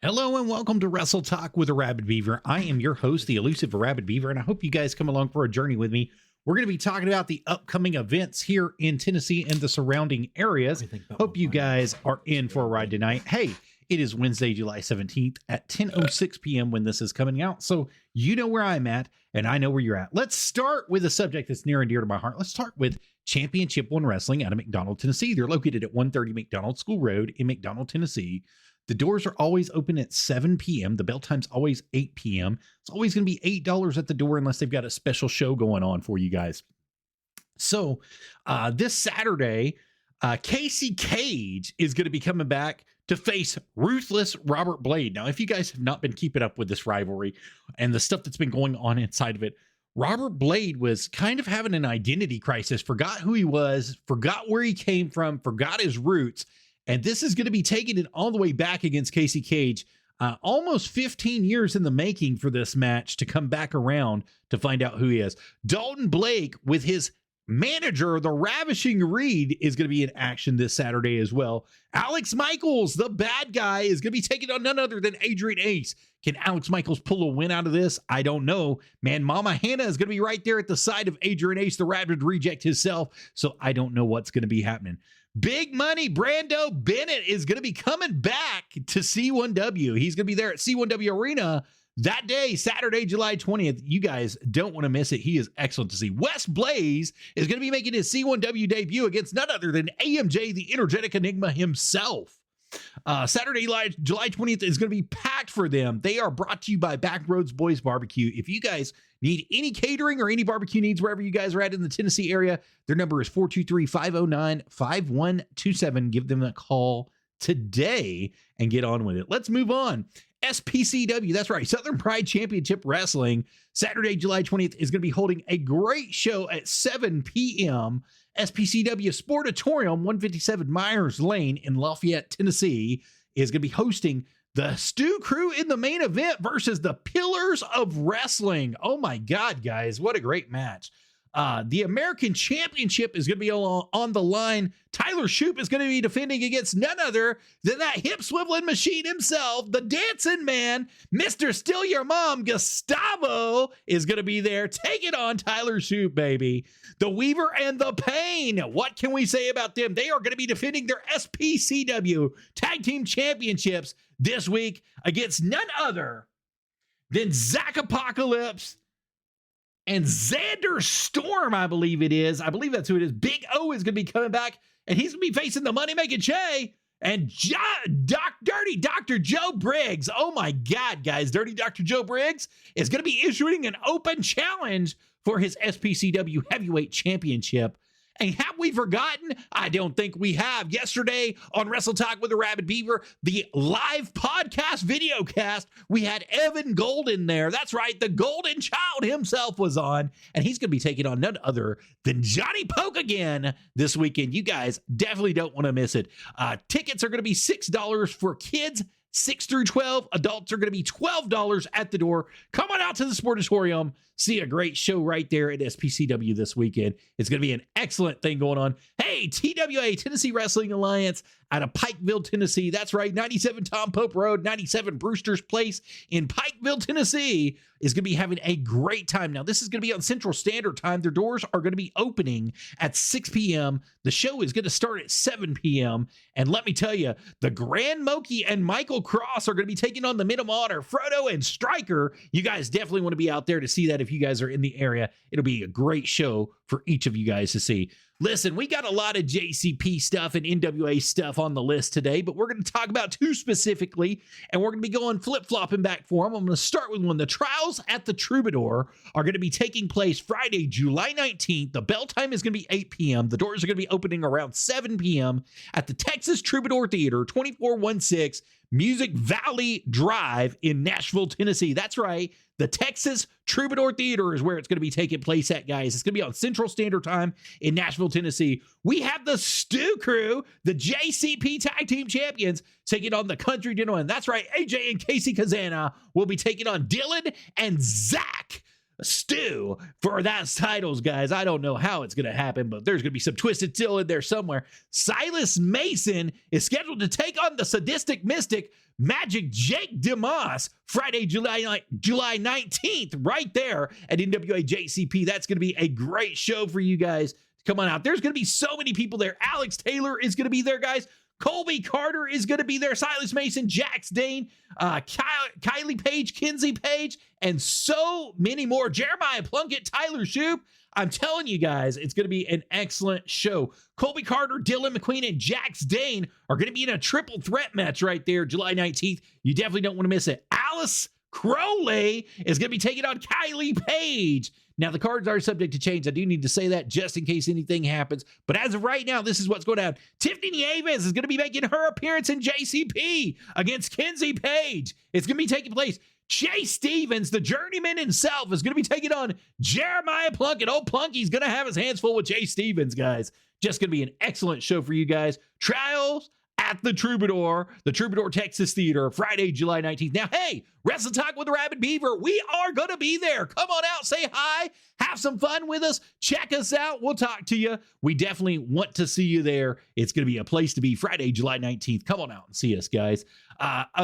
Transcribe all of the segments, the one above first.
Hello and welcome to Wrestle Talk with Arabbidb3aver. I am your host, the elusive Arabbidb3aver, and I hope you guys come along for a journey with me. We're going to be talking about the upcoming events here in Tennessee and the surrounding areas. Hope you guys are in for a ride tonight. Hey, it is Wednesday, July 17th at 10:06 p.m. when this is coming out. So you know where I'm at and I know where you're at. Let's start with a subject that's near and dear to my heart. Let's start with Championship One Wrestling out of McDonald, Tennessee. They're located at 130 McDonald School Road in McDonald, Tennessee. The doors are always open at 7 p.m. The bell time's always 8 p.m. It's always going to be $8 at the door unless they've got a special show going on for you guys. So this Saturday, Casey Cage is going to be coming back to face ruthless Robert Blade. Now, if you guys have not been keeping up with this rivalry and the stuff that's been going on inside of it, Robert Blade was kind of having an identity crisis, forgot who he was, forgot where he came from, forgot his roots. And this is going to be taking it all the way back against Casey Cage. Almost 15 years in the making for this match to come back around to find out who he is. Dalton Blake with his manager, the Ravishing Reed, is going to be in action this Saturday as well. Alex Michaels, the bad guy, is going to be taking on none other than Adrian Ace. Can Alex Michaels pull a win out of this? I don't know. Man, Mama Hannah is going to be right there at the side of Adrian Ace, the Rabid Reject himself. So I don't know what's going to be happening. Big Money Brando Bennett is going to be coming back to C1W. He's going to be there at C1W Arena that day, Saturday, July 20th. You guys don't want to miss it. He is excellent to see. Wes Blaze is going to be making his C1W debut against none other than AMJ, the energetic enigma himself. Saturday, July 20th is going to be packed for them. They are brought to you by Backroads Boys Barbecue. If you guys need any catering or any barbecue needs wherever you guys are at in the Tennessee area, their number is 423-509-5127. Give them a call today and get on with it. Let's move on. SPCW, that's right, Southern Pride Championship Wrestling, Saturday, July 20th, is going to be holding a great show at 7 p.m. SPCW Sportatorium, 157 Myers Lane in Lafayette, Tennessee, is going to be hosting the Stew Crew in the main event versus the Pillars of Wrestling. Oh my God, guys, what a great match. The American Championship is going to be on the line. Tyler Shoup is going to be defending against none other than that hip-swiveling machine himself, the dancing man, Mr. Still Your Mom, Gustavo, is going to be there. Take it on Tyler Shoup, baby. The Weaver and the Pain. What can we say about them? They are going to be defending their SPCW Tag Team Championships this week against none other than Zach Apocalypse and Xander Storm, I believe it is. I believe that's who it is. Big O is going to be coming back, and he's going to be facing the money-making Che and Dirty Dr. Joe Briggs. Oh, my God, guys. Dirty Dr. Joe Briggs is going to be issuing an open challenge for his SPCW Heavyweight Championship. And have we forgotten? I don't think we have. Yesterday on Wrestle Talk with Arabbidb3aver, the live podcast video cast, we had Evan Golden there. That's right. The Golden Child himself was on, and he's going to be taking on none other than Johnny Poke again this weekend. You guys definitely don't want to miss it. Tickets are going to be $6 for kids, 6 through 12. Adults are going to be $12 at the door. Come on out to the Sportatorium. See a great show right there at SPCW this weekend. It's going to be an excellent thing going on. Hey, TWA, Tennessee Wrestling Alliance, out of Pikeville, Tennessee. That's right, 97 Tom Pope Road, 97 Brewster's Place in Pikeville, Tennessee, is going to be having a great time. Now, this is going to be on Central Standard Time. Their doors are going to be opening at 6 p.m. The show is going to start at 7 p.m. And let me tell you, the Grand Moki and Michael Cross are going to be taking on the Men of Honor, Frodo and Stryker. You guys definitely want to be out there to see that if you guys are in the area. It'll be a great show for each of you guys to see. Listen, we got a lot of JCP stuff and NWA stuff on the list today, but we're going to talk about two specifically, and we're going to be going flip-flopping back for them. I'm going to start with one. The Trials at the Troubadour are going to be taking place Friday, July 19th. The bell time is going to be 8 p.m. The doors are going to be opening around 7 p.m. at the Texas Troubadour Theater, 2416 Music Valley Drive in Nashville, Tennessee. That's right. The Texas Troubadour Theater is where it's going to be taking place at, guys. It's going to be on Central Standard Time in Nashville, Tennessee. We have the Stew Crew, the JCP Tag Team Champions, taking on the Country Gentlemen. That's right. AJ and Casey Kazana will be taking on Dylan and Zach. stew for that titles, guys. I don't know how it's going to happen, but there's going to be some twisted steel in there somewhere. Silas Mason is scheduled to take on the sadistic mystic Magic Jake DeMoss Friday, July 19th, right there at NWA JCP. That's going to be a great show for you guys. Come on out. There's going to be so many people there. Alex Taylor is going to be there, guys. Colby Carter is going to be there. Silas Mason, Jax Dane, Kylie Page, Kinsey Page, and so many more. Jeremiah Plunkett, Tyler Shoup. I'm telling you guys, it's going to be an excellent show. Colby Carter, Dylan McQueen, and Jax Dane are going to be in a triple threat match right there, July 19th. You definitely don't want to miss it. Alice Crowley is going to be taking on Kylie Page. Now, the cards are subject to change. I do need to say that just in case anything happens. But as of right now, this is what's going down. Tiffany Nieves is going to be making her appearance in JCP against Kinsey Page. It's going to be taking place. Chase Stevens, the journeyman himself, is going to be taking on Jeremiah Plunkett. Oh, Plunky's going to have his hands full with Chase Stevens, guys. Just going to be an excellent show for you guys. Trials at the Troubadour Texas Theater, Friday, July 19th. Now, hey, Wrestle Talk with Arabbidb3aver, we are going to be there. Come on out, say hi, have some fun with us, check us out. We'll talk to you. We definitely want to see you there. It's going to be a place to be Friday, July 19th. Come on out and see us, guys.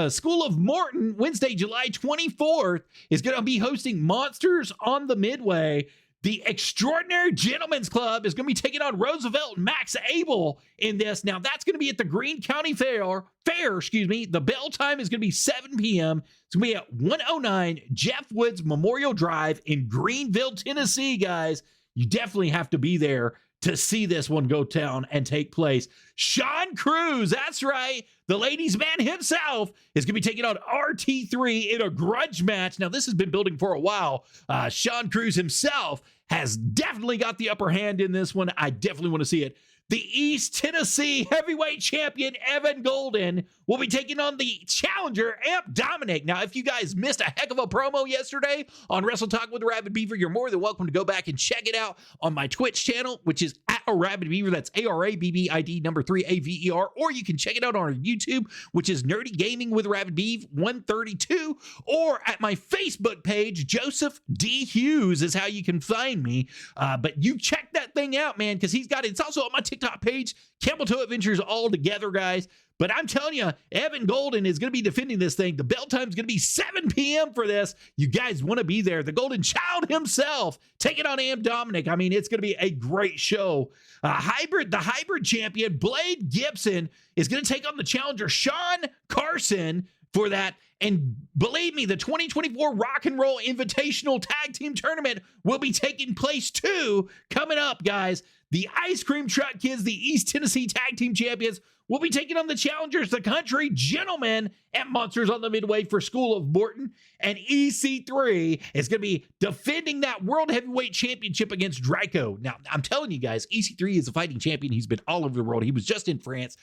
School of Morton, Wednesday, July 24th, is going to be hosting Monsters on the Midway. The Extraordinary Gentlemen's Club is going to be taking on Roosevelt and Max Abel in this. Now, that's going to be at the Greene County Fair. The bell time is going to be 7 p.m. It's going to be at 109 Jeff Woods Memorial Drive in Greenville, Tennessee, guys. You definitely have to be there to see this one go down and take place. Sean Cruz, that's right, the ladies' man himself, is going to be taking on RT3 in a grudge match. Now, this has been building for a while. Sean Cruz himself has definitely got the upper hand in this one. I definitely want to see it. The East Tennessee heavyweight champion, Evan Golden, will be taking on the challenger, Amp Dominic. Now, if you guys missed a heck of a promo yesterday on Wrestle Talk with Arabbidb3aver, you're more than welcome to go back and check it out on my Twitch channel, which is at Arabbidb3aver. That's ARABBID3AVER. Or you can check it out on our YouTube, which is Nerdy Gaming with Arabbidb132. Or at my Facebook page, Joseph D. Hughes is how you can find me. But you check that thing out, man, because it's also on my TikTok page, Camel Toe Adventures all together, guys. But I'm telling you, Evan Golden is going to be defending this thing. The bell time is going to be 7 p.m. for this. You guys want to be there. The Golden Child himself taking on Amp Dominic. I mean, it's going to be a great show. The hybrid champion, Blade Gibson, is going to take on the challenger, Sean Carson, for that. And believe me, the 2024 Rock and Roll Invitational Tag Team Tournament will be taking place too. Coming up, guys, the Ice Cream Truck Kids, the East Tennessee Tag Team Champions, will be taking on the challengers, the Country Gentlemen, at Monsters on the Midway for School of Morton. And EC3 is going to be defending that World Heavyweight Championship against Draco. Now, I'm telling you guys, EC3 is a fighting champion. He's been all over the world. He was just in France,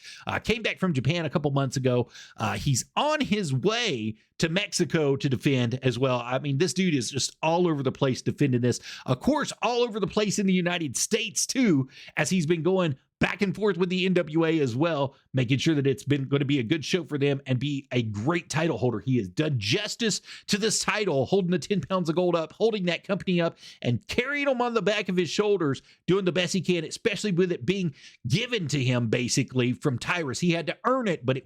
came back from Japan a couple months ago. He's on his way to Mexico to defend as well. I mean, this dude is just all over the place defending this. Of course, all over the place in the United States too, as he's been going back and forth with the NWA as well, making sure that it's been going to be a good show for them and be a great title holder. He has done justice to this title, holding the 10 pounds of gold up, holding that company up, and carrying them on the back of his shoulders, doing the best he can, especially with it being given to him basically from Tyrus. He had to earn it, but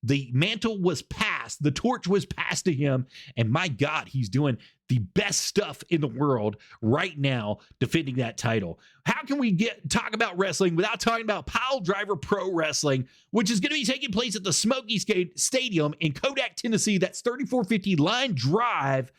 the mantle was passed, the torch was passed to him, and my God, he's doing the best stuff in the world right now, defending that title. How can we talk about wrestling without talking about Pile Driver Pro Wrestling, which is going to be taking place at the Smoky Stadium in Kodak, Tennessee? That's 3450 Line Drive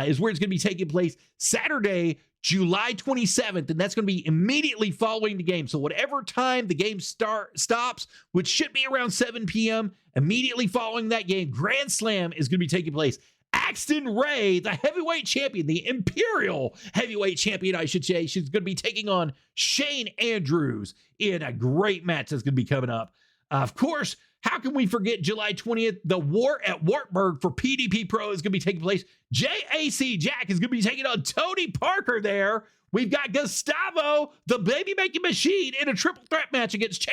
is where it's going to be taking place Saturday, July 27th, and that's going to be immediately following the game. So whatever time the game stops, which should be around 7 p.m., immediately following that game, Grand Slam is going to be taking place. Axton Ray, the heavyweight champion, the Imperial heavyweight champion, I should say, she's going to be taking on Shane Andrews in a great match that's going to be coming up. Of course, How can we forget July 20th? The War at Wartburg for PDP Pro is going to be taking place. JAC Jack is going to be taking on Tony Parker there. We've got Gustavo, the baby-making machine, in a triple threat match against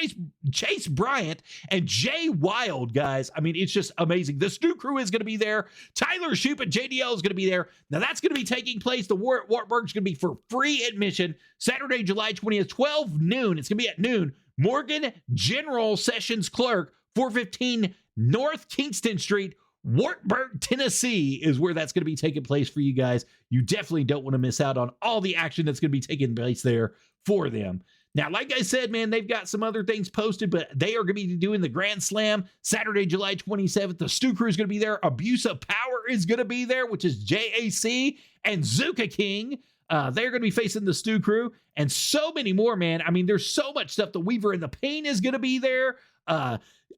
Chase Bryant and Jay Wild, guys. I mean, it's just amazing. The Stu Crew is going to be there. Tyler Shoup and JDL is going to be there. Now, that's going to be taking place. The War at Wartburg is going to be for free admission. Saturday, July 20th, 12 noon. It's going to be at noon. Morgan General Sessions Clerk, 415 North Kingston Street, Wartburg, Tennessee is where that's going to be taking place for you guys. You definitely don't want to miss out on all the action that's going to be taking place there for them. Now, like I said, man, they've got some other things posted, but they are going to be doing the Grand Slam Saturday, July 27th. The Stu Crew is going to be there. Abuse of Power is going to be there, which is JAC and Zuka King. They're going to be facing the Stu Crew and so many more, man. I mean, there's so much stuff. The Weaver and the Pain is going to be there.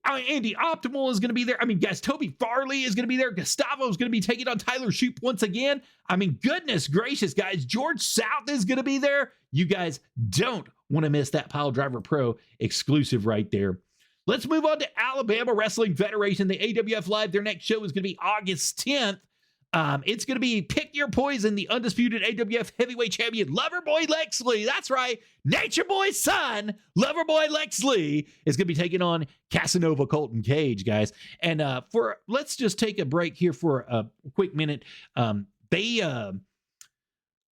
Andy Optimal is going to be there. I mean, guys, Toby Farley is going to be there. Gustavo is going to be taking on Tyler Shoup once again. I mean, goodness gracious, guys. George South is going to be there. You guys don't want to miss that Pile Driver Pro exclusive right there. Let's move on to Alabama Wrestling Federation. The AWF Live, their next show is going to be August 10th. It's going to be Pick Your Poison, the undisputed AWF heavyweight champion, Loverboy Lex Lee. That's right. Nature Boy's son, Loverboy Lex Lee, is going to be taking on Casanova Colton Cage, guys. And let's just take a break here for a quick minute.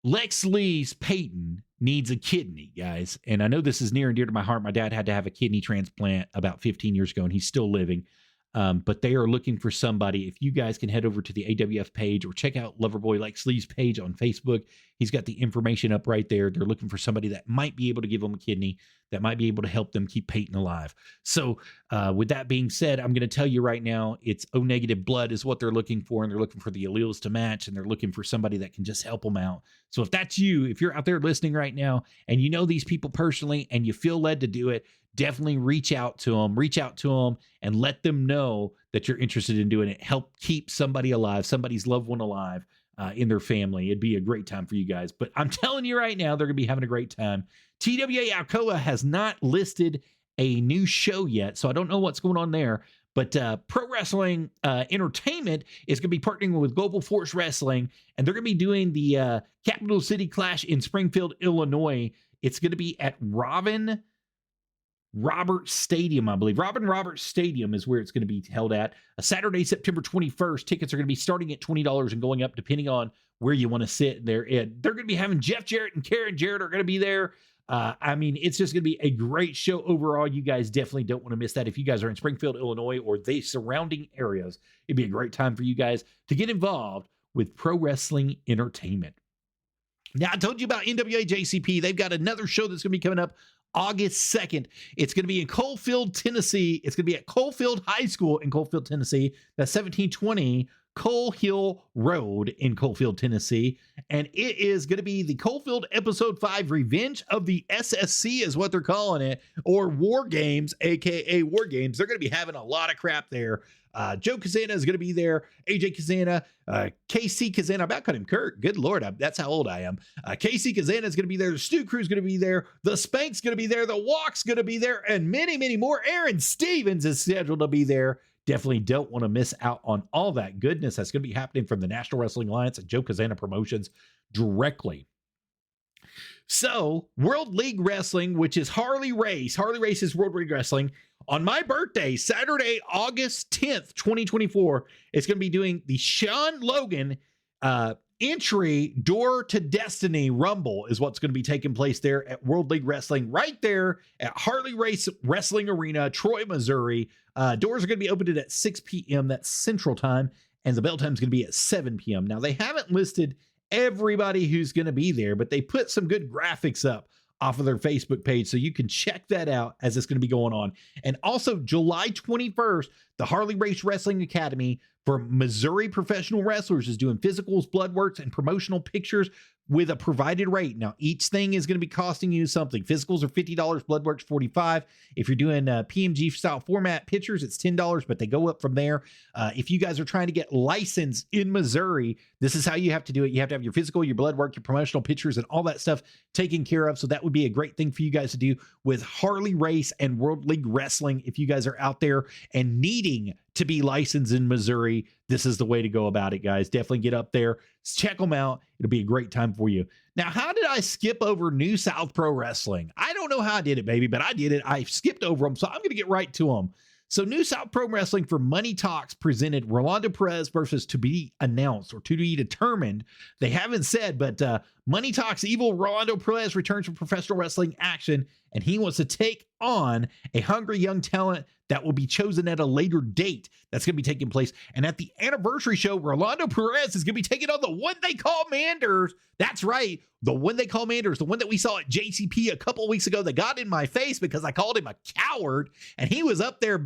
Lex Lee's Peyton needs a kidney, guys. And I know this is near and dear to my heart. My dad had to have a kidney transplant about 15 years ago, and he's still living. But they are looking for somebody. If you guys can head over to the AWF page or check out Loverboy Lex Lee's page on Facebook, he's got the information up right there. They're looking for somebody that might be able to give them a kidney, that might be able to help them keep Peyton alive. So with that being said, I'm going to tell you right now, it's O negative blood is what they're looking for, and they're looking for the alleles to match, and they're looking for somebody that can just help them out. So if that's you, if you're out there listening right now, and you know these people personally, and you feel led to do it, definitely reach out to them and let them know that you're interested in doing it. Help keep somebody alive, somebody's loved one alive in their family. It'd be a great time for you guys. But I'm telling you right now, they're going to be having a great time. TWA Alcoa has not listed a new show yet, so I don't know what's going on there. But Pro Wrestling Entertainment is going to be partnering with Global Force Wrestling, and they're going to be doing the Capital City Clash in Springfield, Illinois. It's going to be at Robin Roberts Stadium, I believe. Robin Roberts Stadium is where it's going to be held at. Saturday, September 21st. Tickets are going to be starting at $20 and going up depending on where you want to sit. They're going to be having Jeff Jarrett and Karen Jarrett are going to be there. I mean, it's just going to be a great show overall. You guys definitely don't want to miss that. If you guys are in Springfield, Illinois, or the surrounding areas, it'd be a great time for you guys to get involved with Pro Wrestling Entertainment. Now, I told you about NWA JCP. They've got another show that's going to be coming up August 2nd. It's going to be in Coalfield, Tennessee. It's going to be at Coalfield High School in Coalfield, Tennessee. That's 1720 Coal Hill Road in Coalfield, Tennessee. And it is going to be the Coalfield Episode 5 Revenge of the SSC is what they're calling it, or War Games, aka War Games. They're going to be having a lot of crap there. Joe Kazana is going to be there. AJ Kazana, KC Kazana. I about cut him Kurt. Good Lord. That's how old I am. KC Kazana is going to be there. The Stu Crew is going to be there. The Spank's going to be there. The Walk's going to be there. And many, many more. Aaron Stevens is scheduled to be there. Definitely don't want to miss out on all that goodness that's going to be happening from the National Wrestling Alliance and Joe Kazana Promotions directly. So, World League Wrestling, which is Harley Race. Harley Race is World League Wrestling. On my birthday, Saturday, August 10th, 2024, it's going to be doing the Sean Logan entry Door to Destiny Rumble is what's going to be taking place there at World League Wrestling, right there at Harley Race Wrestling Arena, Troy, Missouri. Doors are going to be opened at 6 p.m. That's Central Time, and the bell time is going to be at 7 p.m. Now, they haven't listed everybody who's going to be there, but they put some good graphics up off of their Facebook page, so you can check that out as it's going to be going on. And also, July 21st, the Harley Race Wrestling Academy for Missouri professional wrestlers is doing physicals, blood works, and promotional pictures with a provided rate. Now, each thing is going to be costing you something. Physicals are $50, blood work's $45. If you're doing PMG style format pictures, it's $10, but they go up from there. If you guys are trying to get licensed in Missouri, this is how you have to do it. You have to have your physical, your blood work, your promotional pictures, and all that stuff taken care of. So that would be a great thing for you guys to do with Harley Race and World League Wrestling. If you guys are out there and needing to be licensed in Missouri, this is the way to go about it, guys. Definitely get up there, check them out. It'll be a great time for you. Now, how did I skip over New South Pro Wrestling? I don't know how I did it, baby, but I did it. I skipped over them, so I'm going to get right to them. So New South Pro Wrestling for Money Talks presented Rolando Perez versus to be announced or to be determined. They haven't said, but Money Talks evil Rolando Perez returns from professional wrestling action, and he wants to take on a hungry young talent that will be chosen at a later date. That's going to be taking place. And at the anniversary show, Rolando Perez is going to be taking on the one they call Manders. That's right. The one they call Manders, the one that we saw at JCP a couple of weeks ago that got in my face because I called him a coward. And he was up there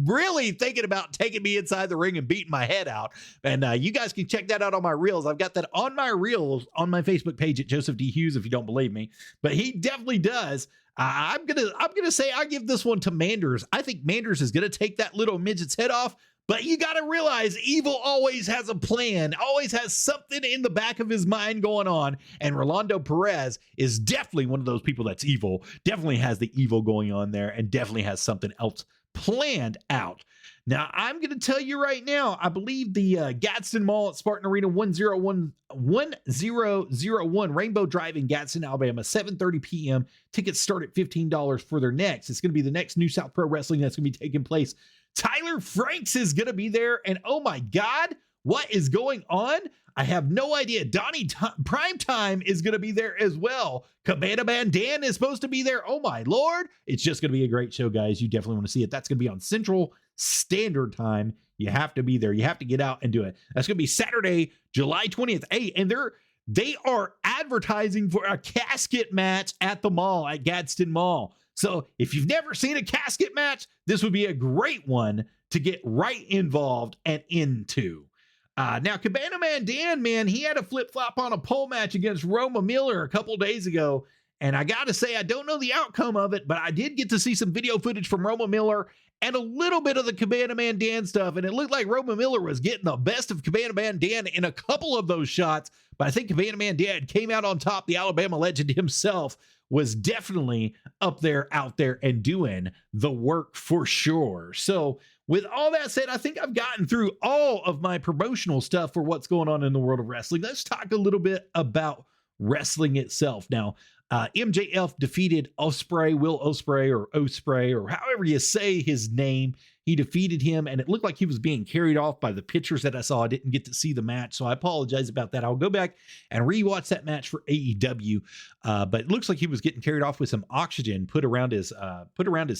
really thinking about taking me inside the ring and beating my head out. And you guys can check that out on my reels. I've got that on my reels on my Facebook page at Joseph D. Hughes if you don't believe me. But he definitely does. I'm gonna say I give this one to Manders. I think Manders is gonna take that little midget's head off, but you gotta realize Evil always has a plan, always has something in the back of his mind going on. And Rolando Perez is definitely one of those people that's evil, definitely has the evil going on there, and definitely has something else planned out. Now, I'm going to tell you right now, I believe the Gadsden Mall at Spartan Arena 1001 Rainbow Drive in Gadsden, Alabama, 7:30 p.m. Tickets start at $15 for their next. It's going to be the next New South Pro Wrestling that's going to be taking place. Tyler Franks is going to be there, and oh my God, what is going on? I have no idea. Donnie Primetime is going to be there as well. Cabana Man Dan is supposed to be there. Oh my Lord. It's just going to be a great show, guys. You definitely want to see it. That's going to be on Central Standard Time. You have to be there. You have to get out and do it. That's going to be Saturday, July 20th. Hey, and they are advertising for a casket match at the mall, at Gadsden Mall. So if you've never seen a casket match, this would be a great one to get right involved and into. Now, Cabana Man Dan, man, he had a flip-flop on a pole match against Roma Miller a couple days ago. And I got to say, I don't know the outcome of it, but I did get to see some video footage from Roma Miller and a little bit of the Cabana Man Dan stuff. And it looked like Roma Miller was getting the best of Cabana Man Dan in a couple of those shots. But I think Cabana Man Dan came out on top. The Alabama legend himself was definitely up there, out there, and doing the work for sure. So with all that said, I think I've gotten through all of my promotional stuff for what's going on in the world of wrestling. Let's talk a little bit about wrestling itself. Now, MJF defeated Ospreay, Will Ospreay, or however you say his name. He defeated him, and it looked like he was being carried off by the pictures that I saw. I didn't get to see the match, so I apologize about that. I'll go back and rewatch that match for AEW, but it looks like he was getting carried off with some oxygen put around his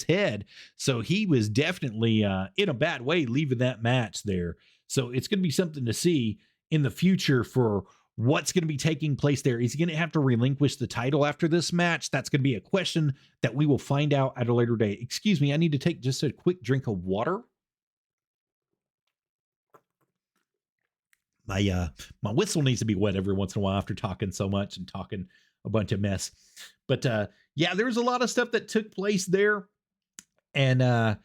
head, so he was definitely in a bad way leaving that match there. So it's going to be something to see in the future for what's going to be taking place there. Is he going to have to relinquish the title after this match? That's going to be a question that we will find out at a later date. Excuse me, I need to take just a quick drink of water. My whistle needs to be wet every once in a while after talking so much and talking a bunch of mess. But yeah, there's a lot of stuff that took place there. And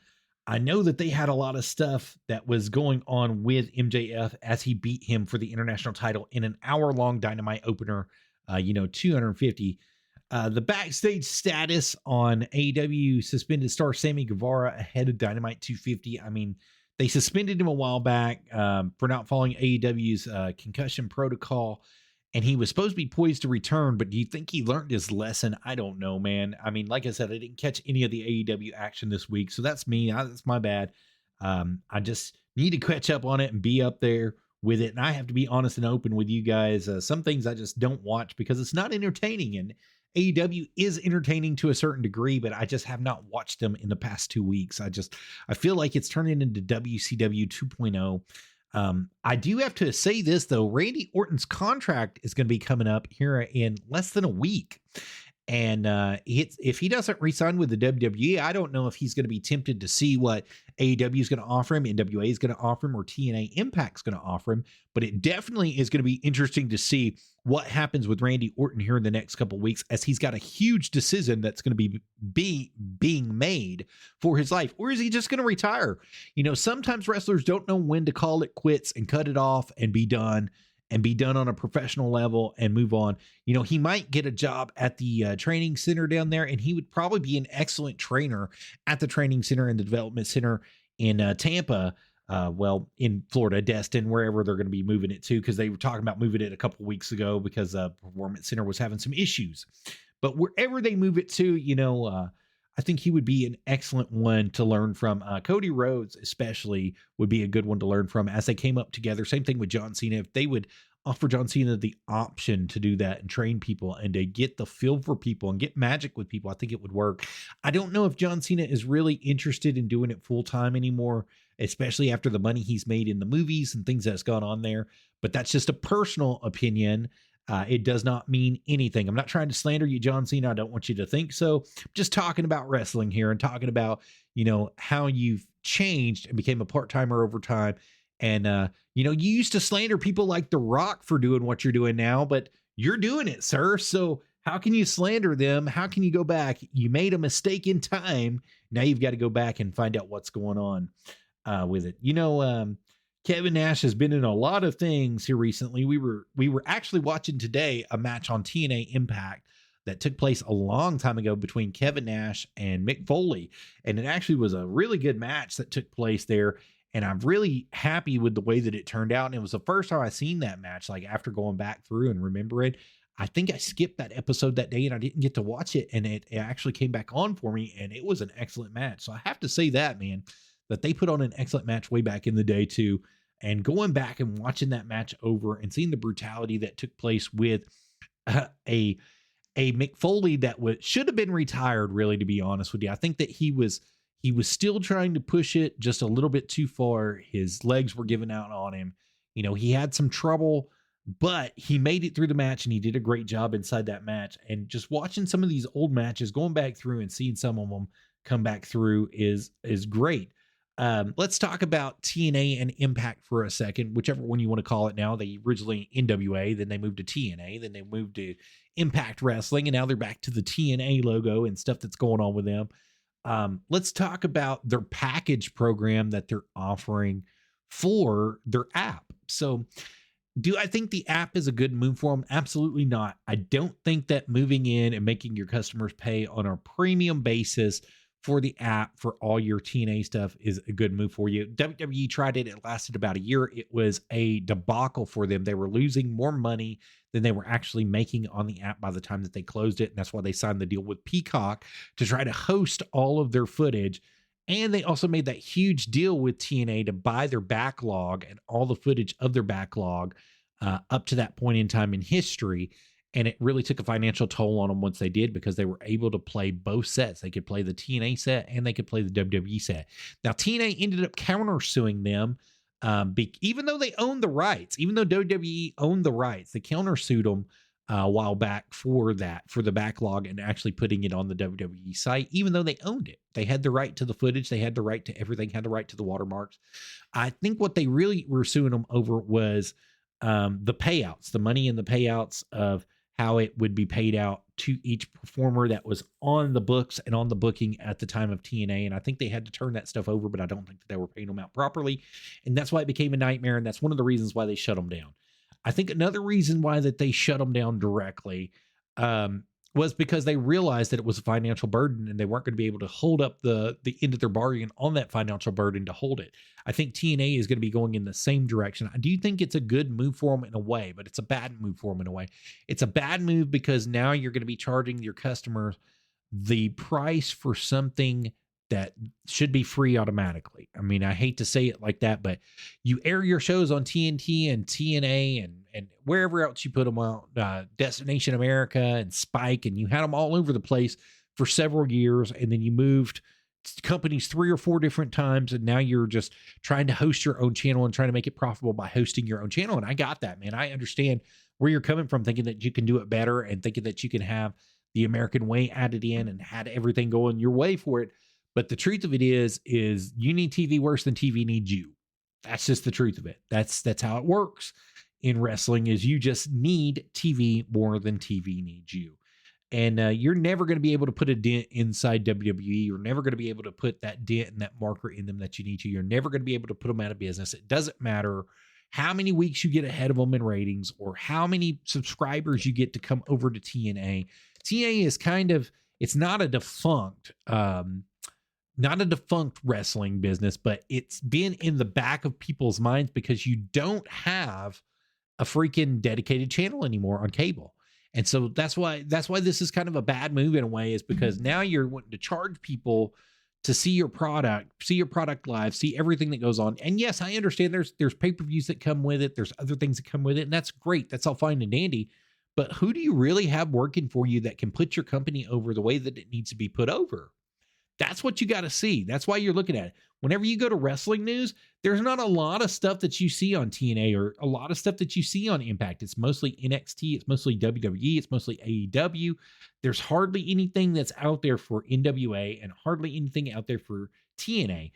I know that they had a lot of stuff that was going on with MJF as he beat him for the international title in an hour-long Dynamite opener, 250. The backstage status on AEW suspended star Sammy Guevara ahead of Dynamite 250. I mean, they suspended him a while back for not following AEW's concussion protocol, and he was supposed to be poised to return, but do you think he learned his lesson? I don't know, man. I mean, like I said, I didn't catch any of the AEW action this week, so that's me. That's my bad. I just need to catch up on it and be up there with it, and I have to be honest and open with you guys. Some things I just don't watch because it's not entertaining, and AEW is entertaining to a certain degree, but I just have not watched them in the past 2 weeks. I feel like it's turning into WCW 2.0. I do have to say this though, Randy Orton's contract is going to be coming up here in less than a week. And if he doesn't re-sign with the WWE, I don't know if he's going to be tempted to see what AEW is going to offer him, NWA is going to offer him, or TNA Impact is going to offer him. But it definitely is going to be interesting to see what happens with Randy Orton here in the next couple of weeks, as he's got a huge decision that's going to be being made for his life. Or is he just going to retire? Sometimes wrestlers don't know when to call it quits and cut it off and be done on a professional level and move on. He might get a job at the training center down there, and he would probably be an excellent trainer at the training center and the development center in Tampa. In Florida, Destin, wherever they're going to be moving it to, because they were talking about moving it a couple of weeks ago because Performance Center was having some issues. But wherever they move it to, I think he would be an excellent one to learn from. Cody Rhodes especially would be a good one to learn from as they came up together. Same thing with John Cena. If they would offer John Cena the option to do that and train people and to get the feel for people and get magic with people, I think it would work. I don't know if John Cena is really interested in doing it full time anymore, especially after the money he's made in the movies and things that's gone on there. But that's just a personal opinion. It does not mean anything. I'm not trying to slander you, John Cena. I don't want you to think so. I'm just talking about wrestling here and talking about, how you've changed and became a part-timer over time. And, you used to slander people like The Rock for doing what you're doing now, but you're doing it, sir. So how can you slander them? How can you go back? You made a mistake in time. Now you've got to go back and find out what's going on with it. Kevin Nash has been in a lot of things here recently. We were actually watching today a match on TNA Impact that took place a long time ago between Kevin Nash and Mick Foley. And it actually was a really good match that took place there. And I'm really happy with the way that it turned out. And it was the first time I seen that match, like after going back through and remembering. I think I skipped that episode that day and I didn't get to watch it. And it actually came back on for me, and it was an excellent match. So I have to say that, man, that they put on an excellent match way back in the day too. And going back and watching that match over and seeing the brutality that took place with a Mick Foley that should have been retired, really, to be honest with you. I think that he was still trying to push it just a little bit too far. His legs were giving out on him. He had some trouble, but he made it through the match and he did a great job inside that match. And just watching some of these old matches, going back through and seeing some of them come back through is great. Let's talk about TNA and Impact for a second, whichever one you want to call it now. They originally NWA, then they moved to TNA, then they moved to Impact Wrestling, and now they're back to the TNA logo and stuff that's going on with them. Let's talk about their package program that they're offering for their app. So do I think the app is a good move for them? Absolutely not. I don't think that moving in and making your customers pay on a premium basis for the app for all your TNA stuff is a good move for you. WWE tried it. It lasted about a year. It was a debacle for them. They were losing more money than they were actually making on the app by the time that they closed it. And that's why they signed the deal with Peacock to try to host all of their footage. And they also made that huge deal with TNA to buy their backlog and all the footage of their backlog up to that point in time in history. And it really took a financial toll on them once they did, because they were able to play both sets. They could play the TNA set and they could play the WWE set. Now, TNA ended up countersuing them, even though they owned the rights. Even though WWE owned the rights, they countersued them a while back for the backlog and actually putting it on the WWE site, even though they owned it. They had the right to the footage. They had the right to everything, had the right to the watermarks. I think what they really were suing them over was the payouts, the money and the payouts of how it would be paid out to each performer that was on the books and on the booking at the time of TNA. And I think they had to turn that stuff over, but I don't think that they were paying them out properly. And that's why it became a nightmare. And that's one of the reasons why they shut them down. I think another reason why that they shut them down directly was because they realized that it was a financial burden and they weren't going to be able to hold up the end of their bargain on that financial burden to hold it. I think TNA is going to be going in the same direction. I do think it's a good move for them in a way, but it's a bad move for them in a way. It's a bad move because now you're going to be charging your customers the price for something that should be free automatically. I mean, I hate to say it like that, but you air your shows on TNT and TNA and wherever else you put them out, Destination America and Spike, and you had them all over the place for several years. And then you moved companies 3 or 4 different times. And now you're just trying to host your own channel and trying to make it profitable by hosting your own channel. And I got that, man. I understand where you're coming from, thinking that you can do it better and thinking that you can have the American way added in and had everything going your way for it. But the truth of it is you need TV worse than TV needs you. That's just the truth of it. That's how it works in wrestling, is you just need TV more than TV needs you. And you're never going to be able to put a dent inside WWE. You're never going to be able to put that dent and that marker in them that you need to. You're never going to be able to put them out of business. It doesn't matter how many weeks you get ahead of them in ratings or how many subscribers you get to come over to TNA. TNA is kind of, it's not a defunct wrestling business, but it's been in the back of people's minds because you don't have a freaking dedicated channel anymore on cable. And so that's why this is kind of a bad move in a way, is because now you're wanting to charge people to see your product live, see everything that goes on. And yes, I understand there's pay-per-views that come with it. There's other things that come with it, and that's great. That's all fine and dandy. But who do you really have working for you that can put your company over the way that it needs to be put over? That's what you got to see. That's why you're looking at it. Whenever you go to wrestling news, there's not a lot of stuff that you see on TNA or a lot of stuff that you see on Impact. It's mostly NXT. It's mostly WWE. It's mostly AEW. There's hardly anything that's out there for NWA and hardly anything out there for TNA.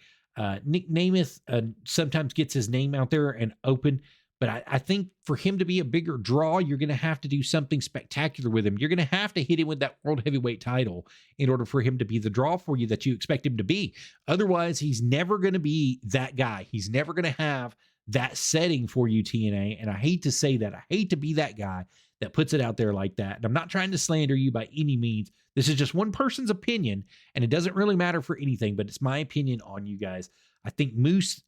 Nick Namath sometimes gets his name out there and open, but I think for him to be a bigger draw, you're going to have to do something spectacular with him. You're going to have to hit him with that World Heavyweight title in order for him to be the draw for you that you expect him to be. Otherwise, he's never going to be that guy. He's never going to have that setting for you, TNA. And I hate to say that. I hate to be that guy that puts it out there like that. And I'm not trying to slander you by any means. This is just one person's opinion, and it doesn't really matter for anything, but it's my opinion on you guys. I think Moose,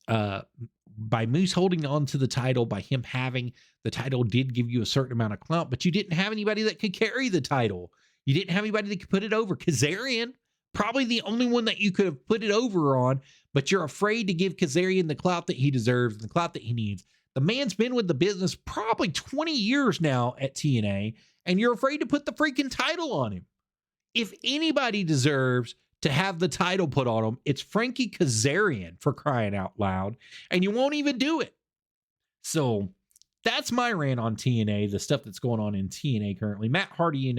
by Moose holding on to the title, by him having the title, did give you a certain amount of clout, but you didn't have anybody that could carry the title. You didn't have anybody that could put it over. Kazarian, probably the only one that you could have put it over on, but you're afraid to give Kazarian the clout that he deserves, the clout that he needs. The man's been with the business probably 20 years now at TNA, and you're afraid to put the freaking title on him. If anybody deserves to have the title put on him, it's Frankie Kazarian, for crying out loud, and you won't even do it. So that's my rant on TNA, the stuff that's going on in TNA currently. Matt Hardy,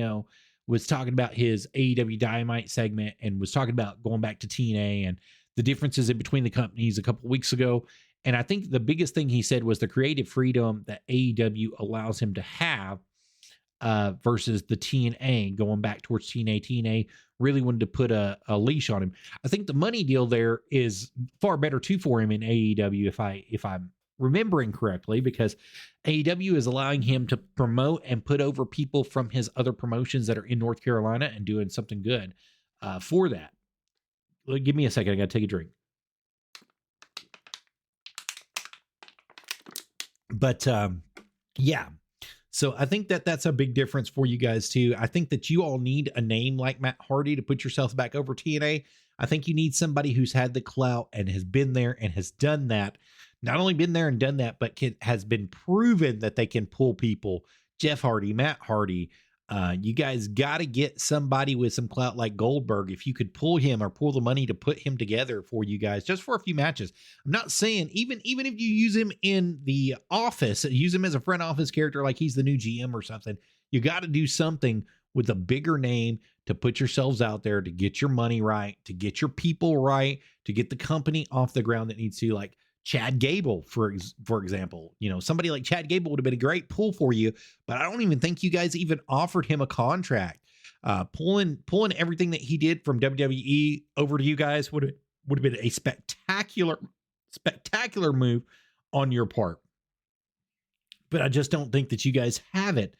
was talking about his AEW Dynamite segment and was talking about going back to TNA and the differences in between the companies a couple weeks ago. And I think the biggest thing he said was the creative freedom that AEW allows him to have versus the TNA, going back towards TNA. TNA really wanted to put a leash on him. I think the money deal there is far better too for him in AEW, if I'm remembering correctly, because AEW is allowing him to promote and put over people from his other promotions that are in North Carolina and doing something good for that. Give me a second. I got to take a drink. But yeah. So I think that's a big difference for you guys too. I think that you all need a name like Matt Hardy to put yourself back over TNA. I think you need somebody who's had the clout and has been there and has done that. Not only been there and done that, but has been proven that they can pull people. Jeff Hardy, Matt Hardy. You guys got to get somebody with some clout like Goldberg. If you could pull him or pull the money to put him together for you guys, just for a few matches. I'm not saying even if you use him in the office, use him as a front office character, like he's the new GM or something, you got to do something with a bigger name to put yourselves out there, to get your money right, to get your people right, to get the company off the ground that needs to, like Chad Gable, for example. Somebody like Chad Gable would have been a great pull for you, but I don't even think you guys even offered him a contract. Pulling everything that he did from WWE over to you guys would have been a spectacular move on your part. But I just don't think that you guys have it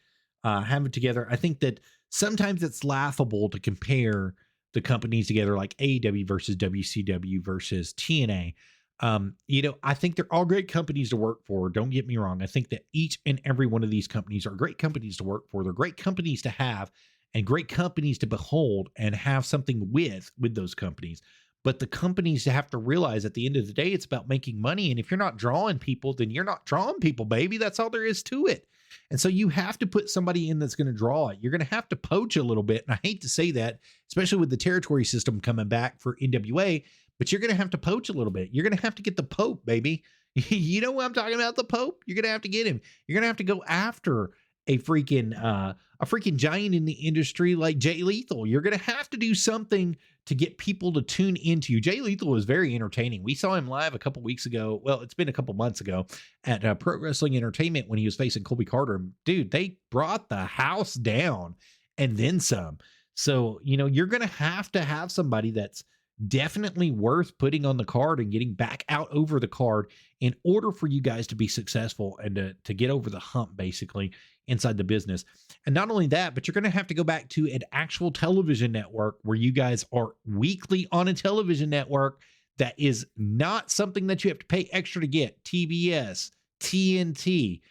together. I think that sometimes it's laughable to compare the companies together, like AEW versus WCW versus TNA. I think they're all great companies to work for. Don't get me wrong. I think that each and every one of these companies are great companies to work for. They're great companies to have and great companies to behold and have something with those companies. But the companies have to realize at the end of the day, it's about making money. And if you're not drawing people, then you're not drawing people, baby. That's all there is to it. And so you have to put somebody in that's going to draw it. You're going to have to poach a little bit. And I hate to say that, especially with the territory system coming back for NWA, but you're going to have to poach a little bit. You're going to have to get the Pope, baby. You know what I'm talking about? The Pope? You're going to have to get him. You're going to have to go after a freaking a freaking giant in the industry like Jay Lethal. You're going to have to do something to get people to tune into you. Jay Lethal was very entertaining. We saw him live a couple weeks ago. Well, it's been a couple months ago at Pro Wrestling Entertainment when he was facing Colby Carter. Dude, they brought the house down and then some. So, you're going to have somebody that's definitely worth putting on the card and getting back out over the card in order for you guys to be successful and to get over the hump, basically, inside the business. And not only that, but you're going to have to go back to an actual television network where you guys are weekly on a television network that is not something that you have to pay extra to get. TBS, TNT,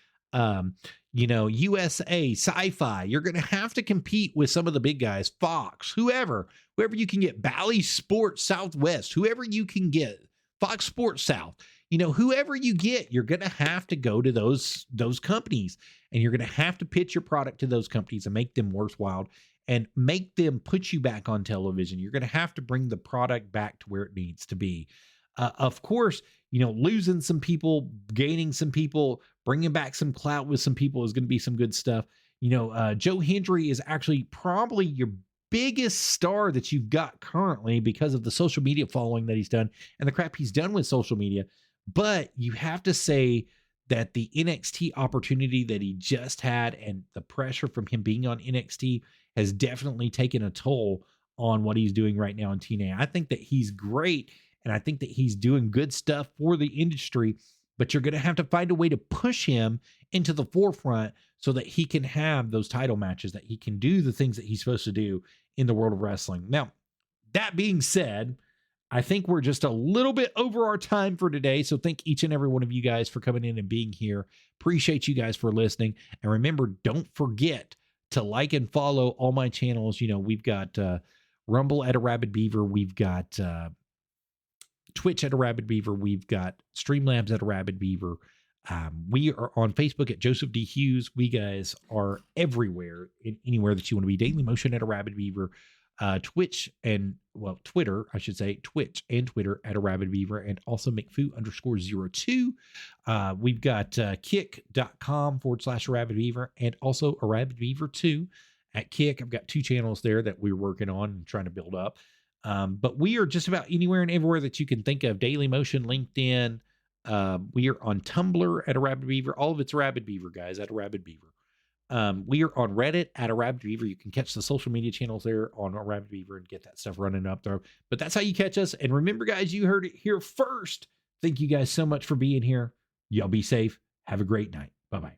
USA, Sci-Fi. You're going to have to compete with some of the big guys, Fox, whoever you can get, Bally Sports Southwest, whoever you can get, Fox Sports South, whoever you get, you're going to have to go to those companies, and you're going to have to pitch your product to those companies and make them worthwhile and make them put you back on television. You're going to have to bring the product back to where it needs to be. Of course, losing some people, gaining some people, bringing back some clout with some people is going to be some good stuff. Joe Hendry is actually probably your biggest star that you've got currently because of the social media following that he's done and the crap he's done with social media. But you have to say that the NXT opportunity that he just had and the pressure from him being on NXT has definitely taken a toll on what he's doing right now in TNA. I think that he's great, and I think that he's doing good stuff for the industry, but you're going to have to find a way to push him into the forefront so that he can have those title matches, that he can do the things that he's supposed to do in the world of wrestling. Now, that being said, I think we're just a little bit over our time for today. So thank each and every one of you guys for coming in and being here. Appreciate you guys for listening. And remember, don't forget to like and follow all my channels. We've got Rumble at Arabbidb3aver. We've got Twitch at Arabbidb3aver. We've got Streamlabs at Arabbidb3aver. We are on Facebook at Joseph D. Hughes. We guys are everywhere, anywhere that you want to be. Daily Motion at Arabbidb3aver. Twitter, I should say, Twitch and Twitter at Arabbidb3aver, and also McFoo_02. We've got kick.com/Arabbidb3aver and also Arabbidb3aver2 at Kick. I've got 2 channels there that we're working on and trying to build up. But we are just about anywhere and everywhere that you can think of. Daily Motion, LinkedIn. We are on Tumblr at Arabbidb3aver. All of it's Arabbidb3aver, guys, at Arabbidb3aver. We are on Reddit at Arabbidb3aver. You can catch the social media channels there on Arabbidb3aver and get that stuff running up there. But that's how you catch us. And remember, guys, you heard it here first. Thank you guys so much for being here. Y'all be safe. Have a great night. Bye-bye.